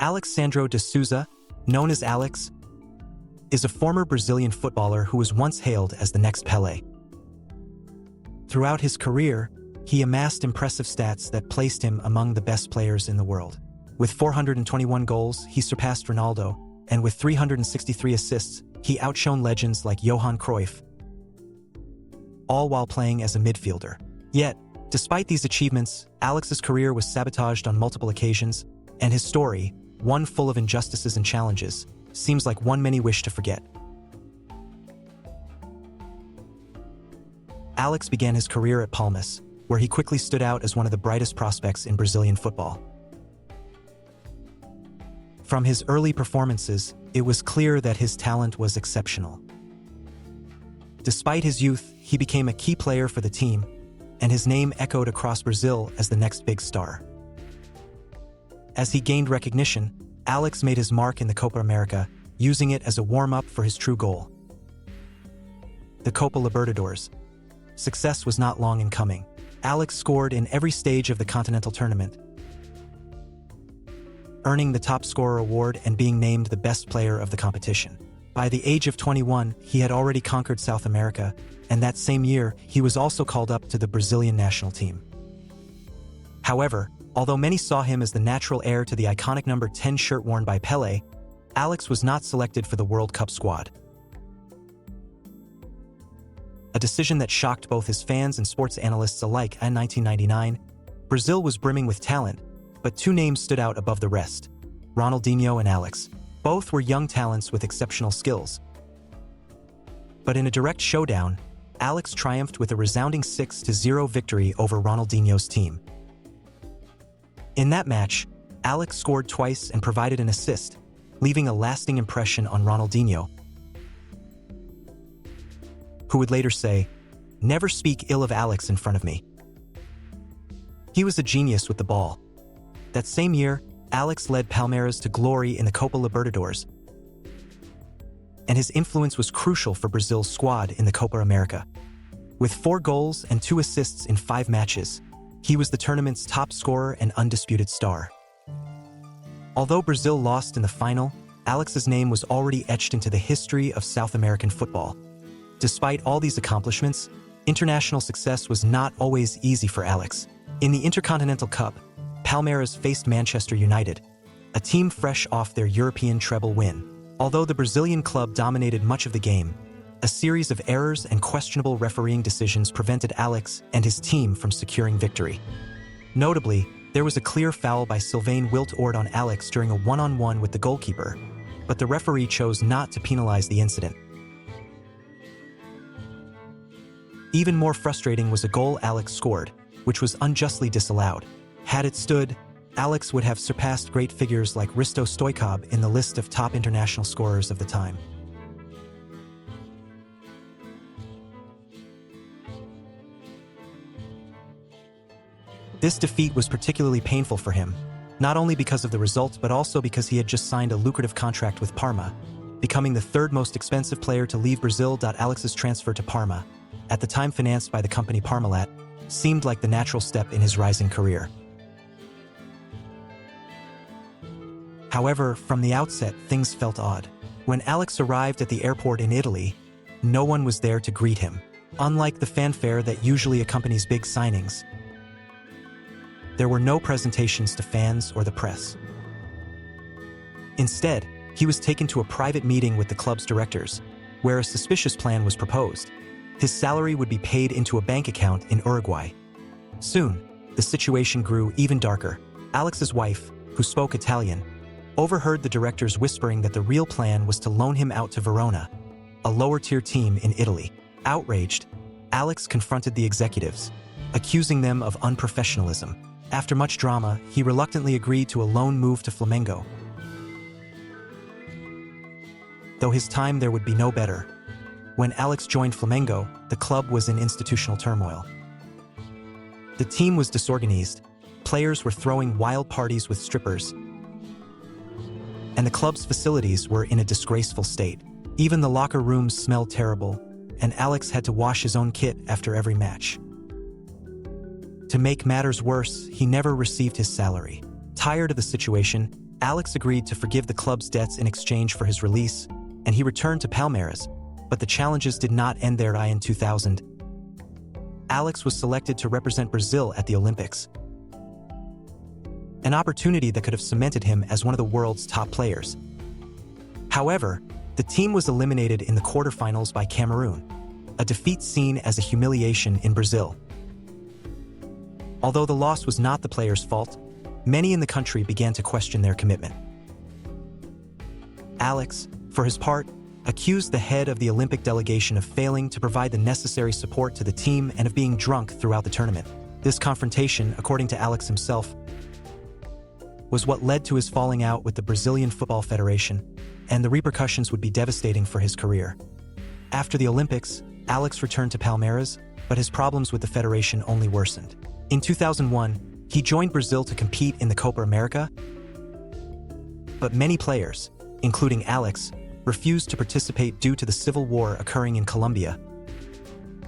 Alexandre De Souza, known as Alex, is a former Brazilian footballer who was once hailed as the next Pelé. Throughout his career, he amassed impressive stats that placed him among the best players in the world. With 421 goals, he surpassed Ronaldo, and with 363 assists, he outshone legends like Johan Cruyff, all while playing as a midfielder. Yet, despite these achievements, Alex's career was sabotaged on multiple occasions, and his story, one full of injustices and challenges, seems like one many wish to forget. Alex began his career at Palmeiras, where he quickly stood out as one of the brightest prospects in Brazilian football. From his early performances, it was clear that his talent was exceptional. Despite his youth, he became a key player for the team, and his name echoed across Brazil as the next big star. As he gained recognition, Alex made his mark in the Copa America, using it as a warm-up for his true goal, the Copa Libertadores. Success was not long in coming. Alex scored in every stage of the continental tournament, earning the top scorer award and being named the best player of the competition. By the age of 21, he had already conquered South America, and that same year, he was also called up to the Brazilian national team. However, although many saw him as the natural heir to the iconic number 10 shirt worn by Pelé, Alex was not selected for the World Cup squad. A decision that shocked both his fans and sports analysts alike. In 1999, Brazil was brimming with talent, but two names stood out above the rest: Ronaldinho and Alex. Both were young talents with exceptional skills. But in a direct showdown, Alex triumphed with a resounding 6-0 victory over Ronaldinho's team. In that match, Alex scored twice and provided an assist, leaving a lasting impression on Ronaldinho, who would later say, "Never speak ill of Alex in front of me. He was a genius with the ball." That same year, Alex led Palmeiras to glory in the Copa Libertadores, and his influence was crucial for Brazil's squad in the Copa America. With 4 goals and 2 assists in 5 matches, he was the tournament's top scorer and undisputed star. Although Brazil lost in the final, Alex's name was already etched into the history of South American football. Despite all these accomplishments, international success was not always easy for Alex. In the Intercontinental Cup, Palmeiras faced Manchester United, a team fresh off their European treble win. Although the Brazilian club dominated much of the game, a series of errors and questionable refereeing decisions prevented Alex and his team from securing victory. Notably, there was a clear foul by Sylvain Wilt-Ord on Alex during a one-on-one with the goalkeeper, but the referee chose not to penalize the incident. Even more frustrating was a goal Alex scored, which was unjustly disallowed. Had it stood, Alex would have surpassed great figures like Risto Stoichkov in the list of top international scorers of the time. This defeat was particularly painful for him, not only because of the result but also because he had just signed a lucrative contract with Parma, becoming the 3rd most expensive player to leave Brazil. Alex's transfer to Parma, at the time financed by the company Parmalat, seemed like the natural step in his rising career. However, from the outset, things felt odd. When Alex arrived at the airport in Italy, no one was there to greet him. Unlike the fanfare that usually accompanies big signings, there were no presentations to fans or the press. Instead, he was taken to a private meeting with the club's directors, where a suspicious plan was proposed. His salary would be paid into a bank account in Uruguay. Soon, the situation grew even darker. Alex's wife, who spoke Italian, overheard the directors whispering that the real plan was to loan him out to Verona, a lower-tier team in Italy. Outraged, Alex confronted the executives, accusing them of unprofessionalism. After much drama, he reluctantly agreed to a loan move to Flamengo, though his time there would be no better. When Alex joined Flamengo, the club was in institutional turmoil. The team was disorganized, players were throwing wild parties with strippers, and the club's facilities were in a disgraceful state. Even the locker rooms smelled terrible, and Alex had to wash his own kit after every match. To make matters worse, he never received his salary. Tired of the situation, Alex agreed to forgive the club's debts in exchange for his release, and he returned to Palmeiras, but the challenges did not end there. In 2000, Alex was selected to represent Brazil at the Olympics, an opportunity that could have cemented him as one of the world's top players. However, the team was eliminated in the quarterfinals by Cameroon, a defeat seen as a humiliation in Brazil. Although the loss was not the players' fault, many in the country began to question their commitment. Alex, for his part, accused the head of the Olympic delegation of failing to provide the necessary support to the team and of being drunk throughout the tournament. This confrontation, according to Alex himself, was what led to his falling out with the Brazilian Football Federation, and the repercussions would be devastating for his career. After the Olympics, Alex returned to Palmeiras, but his problems with the federation only worsened. In 2001, he joined Brazil to compete in the Copa America, but many players, including Alex, refused to participate due to the civil war occurring in Colombia,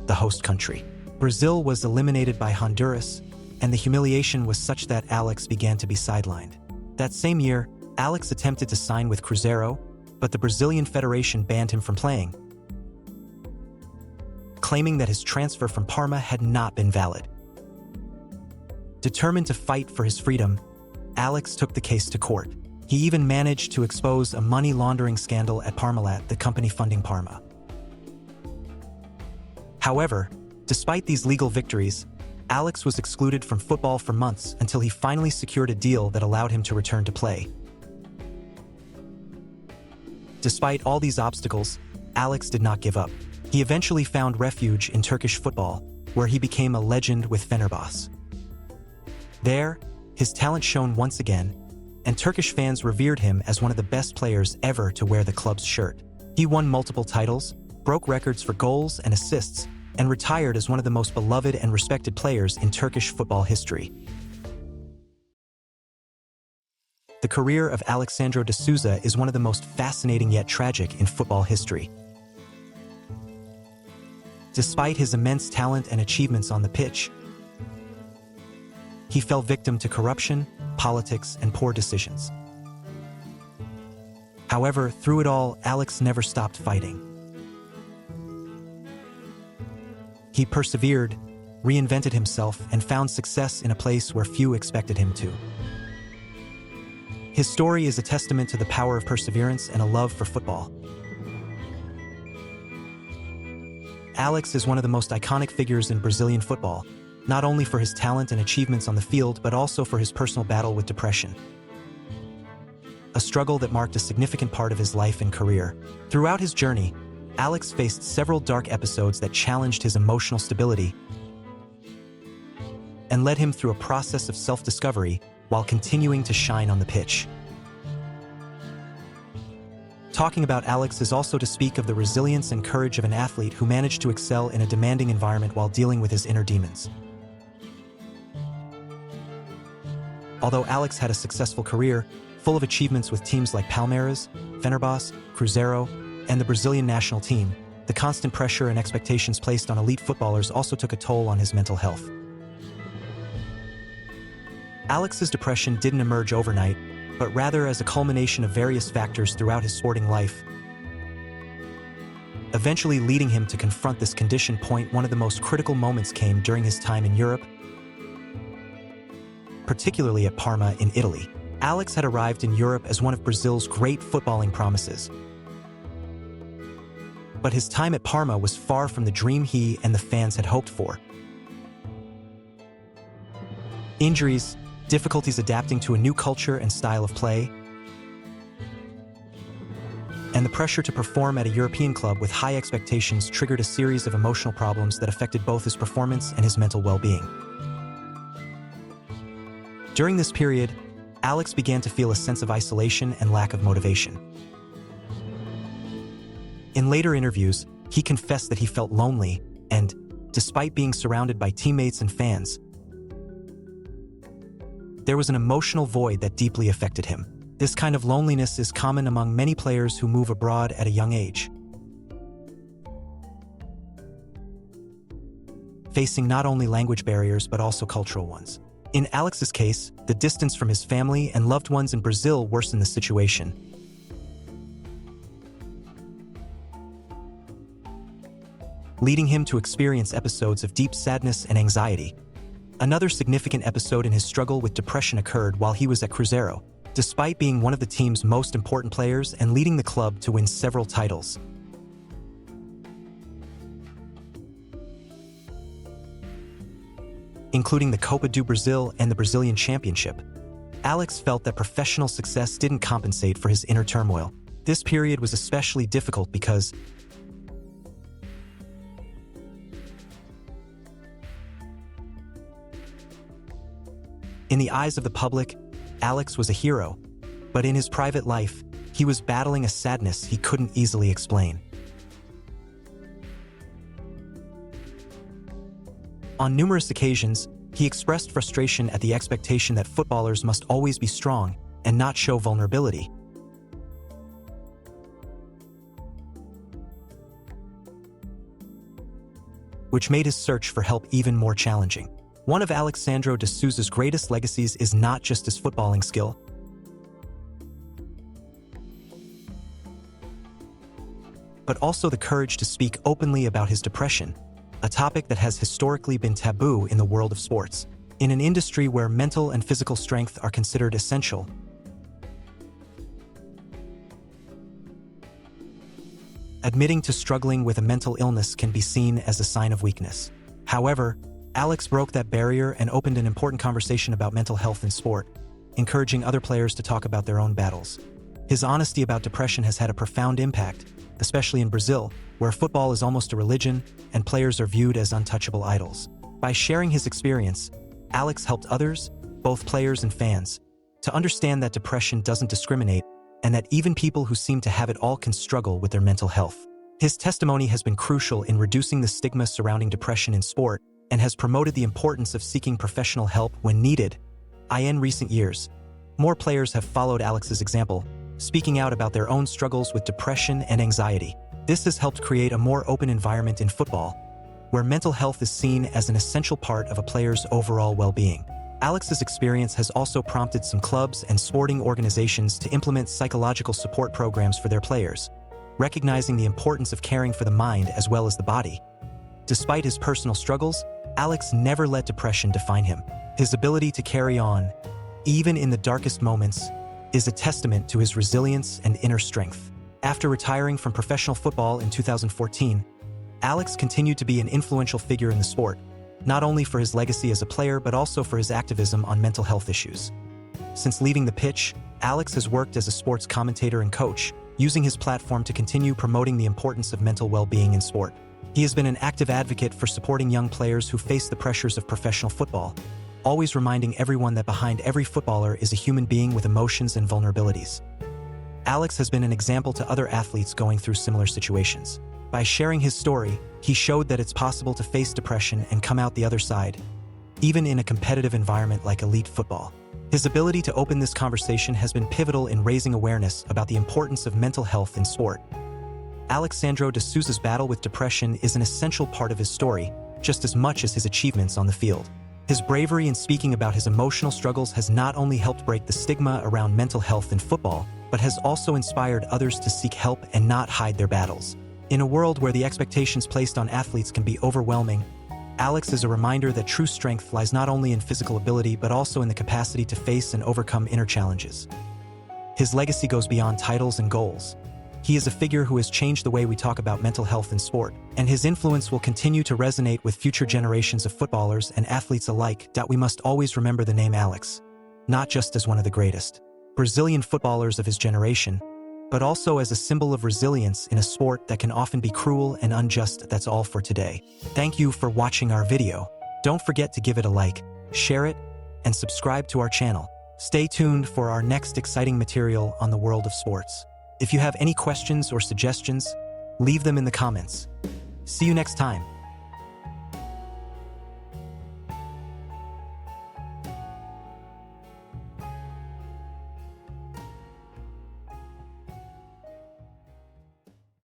the host country. Brazil was eliminated by Honduras, and the humiliation was such that Alex began to be sidelined. That same year, Alex attempted to sign with Cruzeiro, but the Brazilian Federation banned him from playing, claiming that his transfer from Parma had not been valid. Determined to fight for his freedom, Alex took the case to court. He even managed to expose a money laundering scandal at Parmalat, the company funding Parma. However, despite these legal victories, Alex was excluded from football for months until he finally secured a deal that allowed him to return to play. Despite all these obstacles, Alex did not give up. He eventually found refuge in Turkish football, where he became a legend with Fenerbahçe. There, his talent shone once again, and Turkish fans revered him as one of the best players ever to wear the club's shirt. He won multiple titles, broke records for goals and assists, and retired as one of the most beloved and respected players in Turkish football history. The career of Alexandre De Souza is one of the most fascinating yet tragic in football history. Despite his immense talent and achievements on the pitch, he fell victim to corruption, politics, and poor decisions. However, through it all, Alex never stopped fighting. He persevered, reinvented himself, and found success in a place where few expected him to. His story is a testament to the power of perseverance and a love for football. Alex is one of the most iconic figures in Brazilian football, not only for his talent and achievements on the field, but also for his personal battle with depression, a struggle that marked a significant part of his life and career. Throughout his journey, Alex faced several dark episodes that challenged his emotional stability and led him through a process of self-discovery while continuing to shine on the pitch. Talking about Alex is also to speak of the resilience and courage of an athlete who managed to excel in a demanding environment while dealing with his inner demons. Although Alex had a successful career, full of achievements with teams like Palmeiras, Fenerbahçe, Cruzeiro, and the Brazilian national team, the constant pressure and expectations placed on elite footballers also took a toll on his mental health. Alex's depression didn't emerge overnight, but rather as a culmination of various factors throughout his sporting life, eventually leading him to confront this condition. One of the most critical moments came during his time in Europe, particularly at Parma in Italy. Alex had arrived in Europe as one of Brazil's great footballing promises. But his time at Parma was far from the dream he and the fans had hoped for. Injuries, difficulties adapting to a new culture and style of play, and the pressure to perform at a European club with high expectations triggered a series of emotional problems that affected both his performance and his mental well-being. During this period, Alex began to feel a sense of isolation and lack of motivation. In later interviews, he confessed that he felt lonely and, despite being surrounded by teammates and fans, there was an emotional void that deeply affected him. This kind of loneliness is common among many players who move abroad at a young age, facing not only language barriers but also cultural ones. In Alex's case, the distance from his family and loved ones in Brazil worsened the situation, leading him to experience episodes of deep sadness and anxiety. Another significant episode in his struggle with depression occurred while he was at Cruzeiro, despite being one of the team's most important players and leading the club to win several titles, including the Copa do Brasil and the Brazilian Championship. Alex felt that professional success didn't compensate for his inner turmoil. This period was especially difficult because in the eyes of the public, Alex was a hero, but in his private life, he was battling a sadness he couldn't easily explain. On numerous occasions, he expressed frustration at the expectation that footballers must always be strong and not show vulnerability, which made his search for help even more challenging. One of Alex De Souza's greatest legacies is not just his footballing skill, but also the courage to speak openly about his depression, a topic that has historically been taboo in the world of sports. In an industry where mental and physical strength are considered essential, admitting to struggling with a mental illness can be seen as a sign of weakness. However, Alex broke that barrier and opened an important conversation about mental health in sport, encouraging other players to talk about their own battles. His honesty about depression has had a profound impact, especially in Brazil, where football is almost a religion and players are viewed as untouchable idols. By sharing his experience, Alex helped others, both players and fans, to understand that depression doesn't discriminate and that even people who seem to have it all can struggle with their mental health. His testimony has been crucial in reducing the stigma surrounding depression in sport and has promoted the importance of seeking professional help when needed. In recent years, more players have followed Alex's example, speaking out about their own struggles with depression and anxiety. This has helped create a more open environment in football, where mental health is seen as an essential part of a player's overall well-being. Alex's experience has also prompted some clubs and sporting organizations to implement psychological support programs for their players, recognizing the importance of caring for the mind as well as the body. Despite his personal struggles, Alex never let depression define him. His ability to carry on, even in the darkest moments, is a testament to his resilience and inner strength. After retiring from professional football in 2014, Alex continued to be an influential figure in the sport, not only for his legacy as a player but also for his activism on mental health issues. Since leaving the pitch, Alex has worked as a sports commentator and coach, using his platform to continue promoting the importance of mental well-being in sport. He has been an active advocate for supporting young players who face the pressures of professional football, always reminding everyone that behind every footballer is a human being with emotions and vulnerabilities. Alex has been an example to other athletes going through similar situations. By sharing his story, he showed that it's possible to face depression and come out the other side, even in a competitive environment like elite football. His ability to open this conversation has been pivotal in raising awareness about the importance of mental health in sport. Alex De Souza's battle with depression is an essential part of his story, just as much as his achievements on the field. His bravery in speaking about his emotional struggles has not only helped break the stigma around mental health in football, but has also inspired others to seek help and not hide their battles. In a world where the expectations placed on athletes can be overwhelming, Alex is a reminder that true strength lies not only in physical ability but also in the capacity to face and overcome inner challenges. His legacy goes beyond titles and goals. He is a figure who has changed the way we talk about mental health in sport, and his influence will continue to resonate with future generations of footballers and athletes alike. We must always remember the name Alex, not just as one of the greatest Brazilian footballers of his generation, but also as a symbol of resilience in a sport that can often be cruel and unjust. That's all for today. Thank you for watching our video. Don't forget to give it a like, share it, and subscribe to our channel. Stay tuned for our next exciting material on the world of sports. If you have any questions or suggestions, leave them in the comments. See you next time.